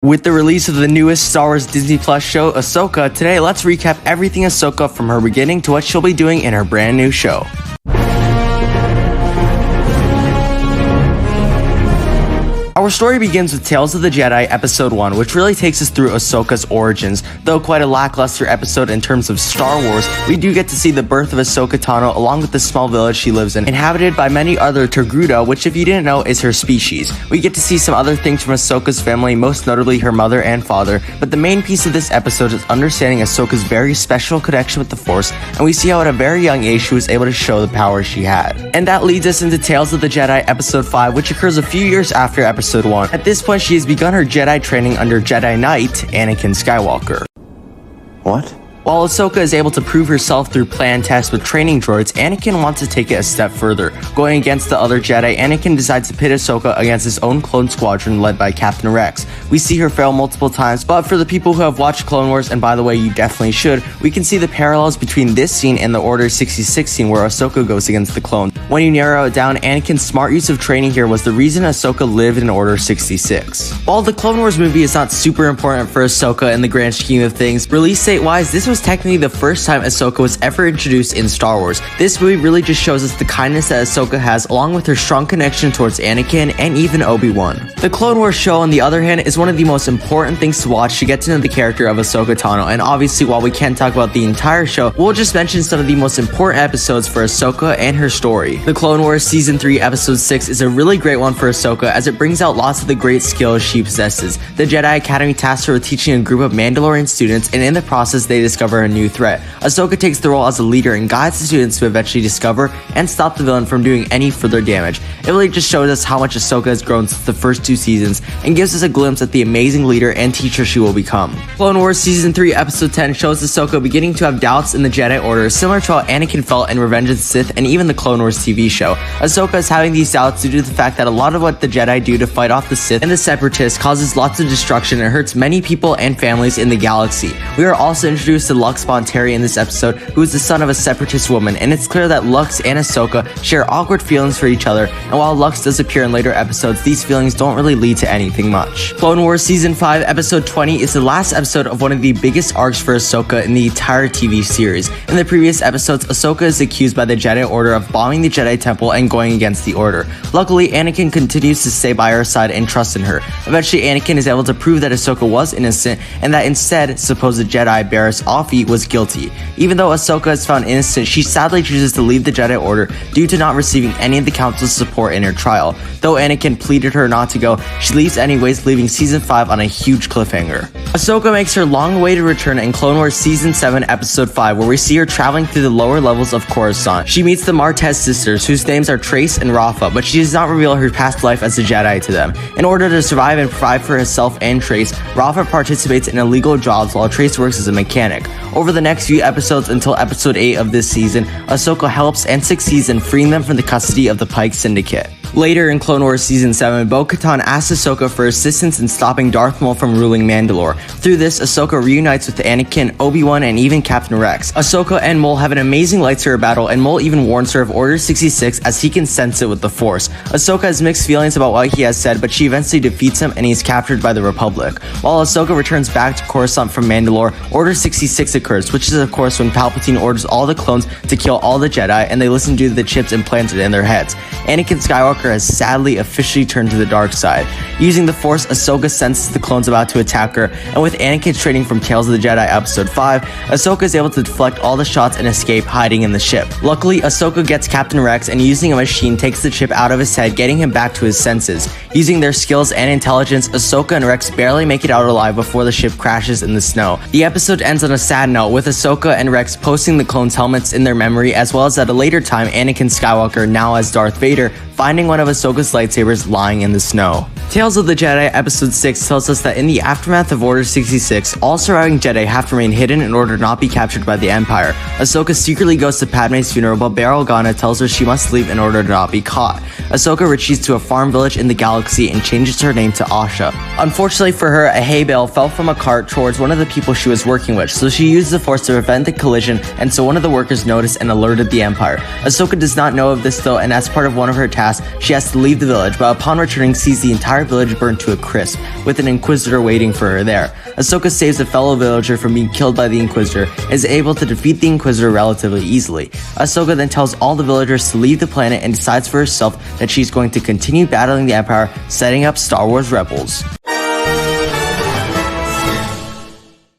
With the release of the newest Star Wars Disney Plus show, Ahsoka, today let's recap everything Ahsoka from her beginning to what she'll be doing in her brand new show. Our story begins with Tales of the Jedi Episode 1, which really takes us through Ahsoka's origins. Though quite a lackluster episode in terms of Star Wars, we do get to see the birth of Ahsoka Tano along with the small village she lives in, inhabited by many other Togruta, which if you didn't know is her species. We get to see some other things from Ahsoka's family, most notably her mother and father, but the main piece of this episode is understanding Ahsoka's very special connection with the Force, and we see how at a very young age she was able to show the power she had. And that leads us into Tales of the Jedi Episode 5, which occurs a few years after Episode 1. At this point, she has begun her Jedi training under Jedi Knight Anakin Skywalker. What? While Ahsoka is able to prove herself through planned tests with training droids, Anakin wants to take it a step further. Going against the other Jedi, Anakin decides to pit Ahsoka against his own clone squadron led by Captain Rex. We see her fail multiple times, but for the people who have watched Clone Wars, and by the way, you definitely should, we can see the parallels between this scene and the Order 66 scene where Ahsoka goes against the clone. When you narrow it down, Anakin's smart use of training here was the reason Ahsoka lived in Order 66. While the Clone Wars movie is not super important for Ahsoka in the grand scheme of things, release date-wise, this was technically the first time Ahsoka was ever introduced in Star Wars. This movie really just shows us the kindness that Ahsoka has, along with her strong connection towards Anakin and even Obi-Wan. The Clone Wars show, on the other hand, is one of the most important things to watch to get to know the character of Ahsoka Tano, and obviously while we can't talk about the entire show, we'll just mention some of the most important episodes for Ahsoka and her story. The Clone Wars Season 3 Episode 6 is a really great one for Ahsoka as it brings out lots of the great skills she possesses. The Jedi Academy tasks her with teaching a group of Mandalorian students, and in the process they discover a new threat. Ahsoka takes the role as a leader and guides the students to eventually discover and stop the villain from doing any further damage. It really just shows us how much Ahsoka has grown since the first two seasons and gives us a glimpse at the amazing leader and teacher she will become. Clone Wars Season 3 Episode 10 shows Ahsoka beginning to have doubts in the Jedi Order, similar to how Anakin felt in Revenge of the Sith and even the Clone Wars TV show. Ahsoka is having these doubts due to the fact that a lot of what the Jedi do to fight off the Sith and the Separatists causes lots of destruction and hurts many people and families in the galaxy. We are also introduced to Lux Bonteri in this episode, who is the son of a Separatist woman, and it's clear that Lux and Ahsoka share awkward feelings for each other, and while Lux does appear in later episodes, these feelings don't really lead to anything much. Clone Wars Season 5 Episode 20 is the last episode of one of the biggest arcs for Ahsoka in the entire TV series. In the previous episodes, Ahsoka is accused by the Jedi Order of bombing the Jedi Temple and going against the Order. Luckily, Anakin continues to stay by her side and trust in her. Eventually, Anakin is able to prove that Ahsoka was innocent, and that instead, supposed Jedi Barriss Offee was guilty. Even though Ahsoka is found innocent, she sadly chooses to leave the Jedi Order due to not receiving any of the Council's support in her trial. Though Anakin pleaded her not to go, she leaves anyways, leaving Season 5 on a huge cliffhanger. Ahsoka makes her long-awaited return in Clone Wars Season 7 Episode 5, where we see her traveling through the lower levels of Coruscant. She meets the Martez sisters, whose names are Trace and Rafa, but she does not reveal her past life as a Jedi to them. In order to survive and provide for herself and Trace, Rafa participates in illegal jobs while Trace works as a mechanic. Over the next few episodes until Episode 8 of this season, Ahsoka helps and succeeds in freeing them from the custody of the Pike Syndicate. Later in Clone Wars Season 7, Bo-Katan asks Ahsoka for assistance in stopping Darth Maul from ruling Mandalore. Through this, Ahsoka reunites with Anakin, Obi-Wan, and even Captain Rex. Ahsoka and Maul have an amazing lightsaber battle, and Maul even warns her of Order 66 as he can sense it with the Force. Ahsoka has mixed feelings about what he has said, but she eventually defeats him and he is captured by the Republic. While Ahsoka returns back to Coruscant from Mandalore, Order 66 occurs, which is of course when Palpatine orders all the clones to kill all the Jedi, and they listen to the chips implanted in their heads. Anakin Skywalker has sadly officially turned to the dark side. Using the Force, Ahsoka senses the clones about to attack her, and with Anakin's training from Tales of the Jedi Episode 5, Ahsoka is able to deflect all the shots and escape hiding in the ship. Luckily, Ahsoka gets Captain Rex and using a machine takes the chip out of his head, getting him back to his senses. Using their skills and intelligence, Ahsoka and Rex barely make it out alive before the ship crashes in the snow. The episode ends on a sad note, with Ahsoka and Rex posting the clones' helmets in their memory, as well as at a later time Anakin Skywalker, now as Darth Vader, finding one of Ahsoka's lightsabers lying in the snow. Tales of the Jedi Episode 6 tells us that in the aftermath of Order 66, all surviving Jedi have to remain hidden in order to not be captured by the Empire. Ahsoka secretly goes to Padme's funeral, but Bail Organa tells her she must leave in order to not be caught. Ahsoka retreats to a farm village in the galaxy and changes her name to Asha. Unfortunately for her, a hay bale fell from a cart towards one of the people she was working with, so she used the Force to prevent the collision, and so one of the workers noticed and alerted the Empire. Ahsoka does not know of this though, and as part of one of her tasks, she has to leave the village, but upon returning sees the entire village burned to a crisp, with an Inquisitor waiting for her there. Ahsoka saves a fellow villager from being killed by the Inquisitor and is able to defeat the Inquisitor relatively easily. Ahsoka then tells all the villagers to leave the planet and decides for herself that she's going to continue battling the Empire, setting up Star Wars Rebels.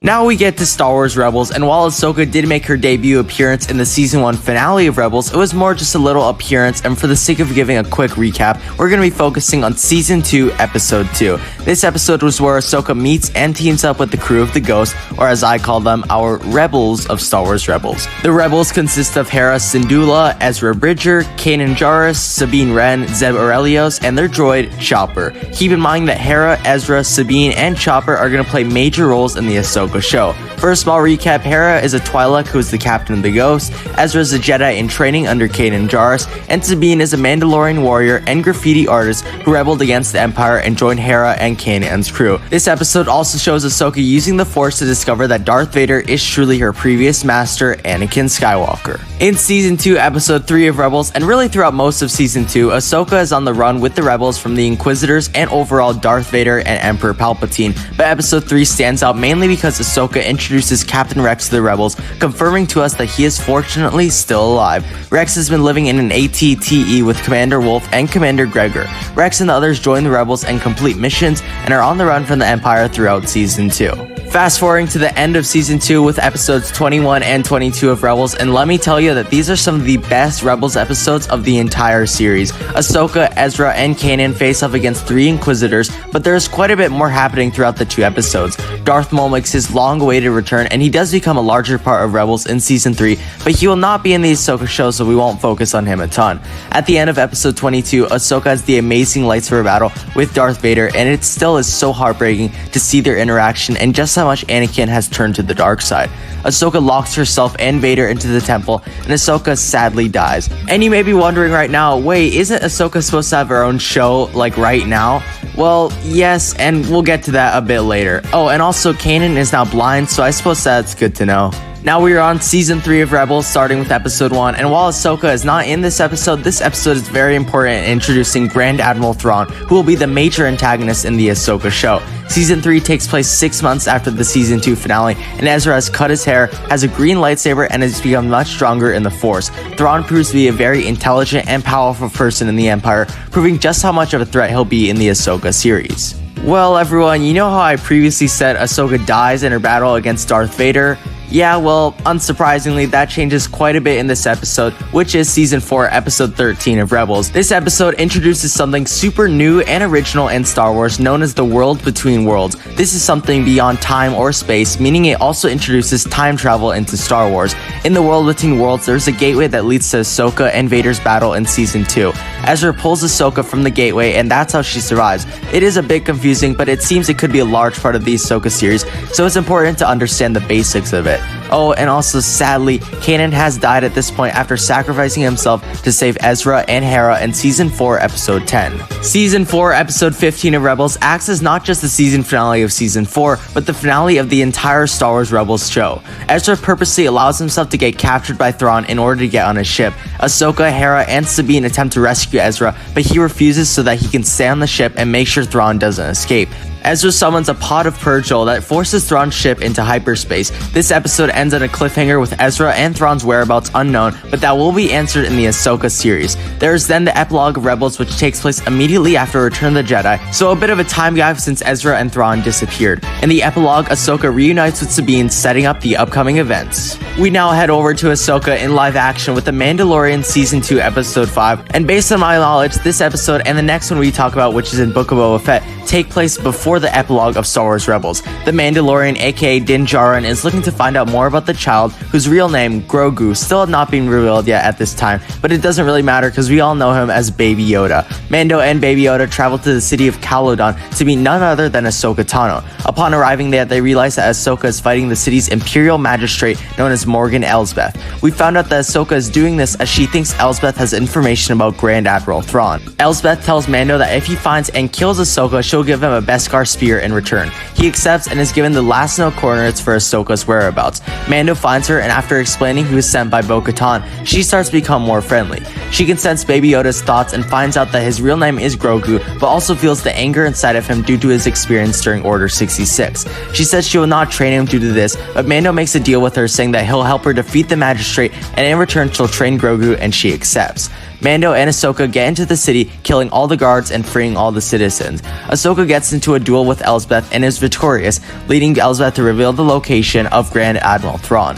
Now we get to Star Wars Rebels, and while Ahsoka did make her debut appearance in the Season 1 finale of Rebels, it was more just a little appearance, and for the sake of giving a quick recap, we're going to be focusing on Season 2, Episode 2. This episode was where Ahsoka meets and teams up with the crew of the Ghost, or as I call them, our Rebels of Star Wars Rebels. The Rebels consist of Hera Syndulla, Ezra Bridger, Kanan Jarrus, Sabine Wren, Zeb Orrelios, and their droid, Chopper. Keep in mind that Hera, Ezra, Sabine, and Chopper are going to play major roles in the Ahsoka show. For a small recap, Hera is a Twi'lek who is the captain of the Ghost, Ezra is a Jedi in training under Kanan Jarrus, and Sabine is a Mandalorian warrior and graffiti artist who rebelled against the Empire and joined Hera and Kanan's crew. This episode also shows Ahsoka using the Force to discover that Darth Vader is truly her previous master, Anakin Skywalker. In Season 2, Episode 3 of Rebels, and really throughout most of Season 2, Ahsoka is on the run with the Rebels from the Inquisitors and overall Darth Vader and Emperor Palpatine, but Episode 3 stands out mainly because Ahsoka introduces Captain Rex to the Rebels, confirming to us that he is fortunately still alive. Rex has been living in an AT-TE with Commander Wolf and Commander Gregor. Rex and the others join the Rebels and complete missions and are on the run from the Empire throughout Season 2. Fast forwarding to the end of Season 2 with episodes 21 and 22 of Rebels, and let me tell you that these are some of the best Rebels episodes of the entire series. Ahsoka, Ezra, and Kanan face off against 3 Inquisitors, but there's quite a bit more happening throughout the 2 episodes. Darth Maul makes his long-awaited return, and he does become a larger part of Rebels in Season 3, but he will not be in the Ahsoka show, so we won't focus on him a ton. At the end of episode 22, Ahsoka has the amazing lightsaber battle with Darth Vader, and it still is so heartbreaking to see their interaction and just how much Anakin has turned to the dark side. Ahsoka locks herself and Vader into the temple, and Ahsoka sadly dies. And you may be wondering right now, wait, isn't Ahsoka supposed to have her own show, like right now? Well, yes, and we'll get to that a bit later. Oh, and also Kanan is now blind, so I suppose that's good to know. Now we are on Season 3 of Rebels, starting with Episode 1, and while Ahsoka is not in this episode is very important in introducing Grand Admiral Thrawn, who will be the major antagonist in the Ahsoka show. Season 3 takes place 6 months after the Season 2 finale, and Ezra has cut his hair, has a green lightsaber, and has become much stronger in the Force. Thrawn proves to be a very intelligent and powerful person in the Empire, proving just how much of a threat he'll be in the Ahsoka series. Well, everyone, you know how I previously said Ahsoka dies in her battle against Darth Vader? Yeah, well, unsurprisingly, that changes quite a bit in this episode, which is Season 4, Episode 13 of Rebels. This episode introduces something super new and original in Star Wars known as the World Between Worlds. This is something beyond time or space, meaning it also introduces time travel into Star Wars. In the World Between Worlds, there's a gateway that leads to Ahsoka and Vader's battle in Season 2. Ezra pulls Ahsoka from the gateway, and that's how she survives. It is a bit confusing, but it seems it could be a large part of the Ahsoka series, so it's important to understand the basics of it. Oh, and also sadly, Kanan has died at this point after sacrificing himself to save Ezra and Hera in Season 4, Episode 10. Season 4, Episode 15 of Rebels acts as not just the season finale of Season 4, but the finale of the entire Star Wars Rebels show. Ezra purposely allows himself to get captured by Thrawn in order to get on his ship. Ahsoka, Hera, and Sabine attempt to rescue Ezra, but he refuses so that he can stay on the ship and make sure Thrawn doesn't escape. Ezra summons a pod of Purgil that forces Thrawn's ship into hyperspace. This episode ends on a cliffhanger with Ezra and Thrawn's whereabouts unknown, but that will be answered in the Ahsoka series. There is then the epilogue of Rebels, which takes place immediately after Return of the Jedi, so a bit of a time gap since Ezra and Thrawn disappeared. In the epilogue, Ahsoka reunites with Sabine, setting up the upcoming events. We now head over to Ahsoka in live action with The Mandalorian Season 2, Episode 5, and based on my knowledge, this episode and the next one we talk about, which is in Book of Boba Fett, take place before the epilogue of Star Wars Rebels. The Mandalorian, aka Din Djarin, is looking to find out more about the child, whose real name, Grogu, still had not been revealed yet at this time, but it doesn't really matter because we all know him as Baby Yoda. Mando and Baby Yoda travel to the city of Calodan to meet none other than Ahsoka Tano. Upon arriving there, they realize that Ahsoka is fighting the city's Imperial Magistrate known as Morgan Elsbeth. We found out that Ahsoka is doing this as she thinks Elsbeth has information about Grand Admiral Thrawn. Elsbeth tells Mando that if he finds and kills Ahsoka, she'll give him a Beskar spear in return. He accepts and is given the last known coordinates for Ahsoka's whereabouts. Mando finds her, and after explaining he was sent by Bo-Katan, she starts to become more friendly. She can sense Baby Yoda's thoughts and finds out that his real name is Grogu, but also feels the anger inside of him due to his experience during Order 66. She says she will not train him due to this, but Mando makes a deal with her saying that he'll help her defeat the Magistrate, and in return she'll train Grogu, and she accepts. Mando and Ahsoka get into the city, killing all the guards and freeing all the citizens. Ahsoka gets into a duel with Elsbeth and is victorious, leading Elsbeth to reveal the location of Grand Admiral Thrawn.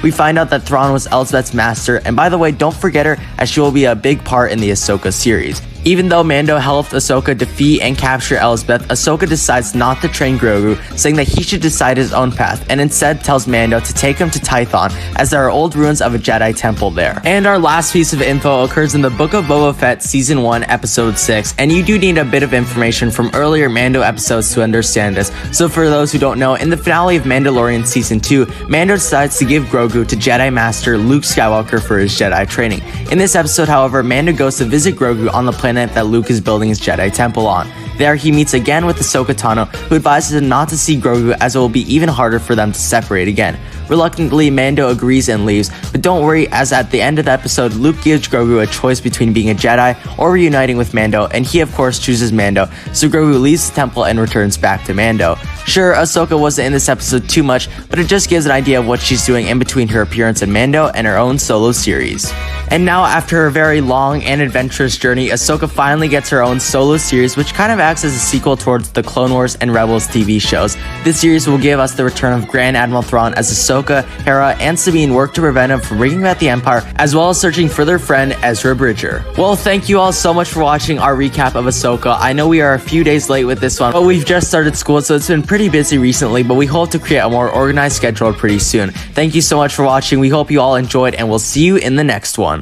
We find out that Thrawn was Elsbeth's master, and by the way, don't forget her, as she will be a big part in the Ahsoka series. Even though Mando helped Ahsoka defeat and capture Elsbeth, Ahsoka decides not to train Grogu, saying that he should decide his own path, and instead tells Mando to take him to Tython, as there are old ruins of a Jedi temple there. And our last piece of info occurs in the Book of Boba Fett Season 1, Episode 6, and you do need a bit of information from earlier Mando episodes to understand this. So for those who don't know, in the finale of Mandalorian Season 2, Mando decides to give Grogu to Jedi Master Luke Skywalker for his Jedi training. In this episode, however, Mando goes to visit Grogu on the planet that Luke is building his Jedi temple on. There, he meets again with Ahsoka Tano, who advises him not to see Grogu as it will be even harder for them to separate again. Reluctantly, Mando agrees and leaves, but don't worry, as at the end of the episode, Luke gives Grogu a choice between being a Jedi or reuniting with Mando, and he of course chooses Mando, so Grogu leaves the temple and returns back to Mando. Sure, Ahsoka wasn't in this episode too much, but it just gives an idea of what she's doing in between her appearance in Mando and her own solo series. And now, after a very long and adventurous journey, Ahsoka finally gets her own solo series, which kind of acts as a sequel towards the Clone Wars and Rebels TV shows. This series will give us the return of Grand Admiral Thrawn as Ahsoka, Hera, and Sabine work to prevent him from bringing back the Empire, as well as searching for their friend Ezra Bridger. Well, thank you all so much for watching our recap of Ahsoka. I know we are a few days late with this one, but we've just started school, so it's been pretty busy recently, but we hope to create a more organized schedule pretty soon. Thank you so much for watching. We hope you all enjoyed, and we'll see you in the next one.